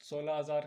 16,000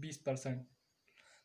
20%۔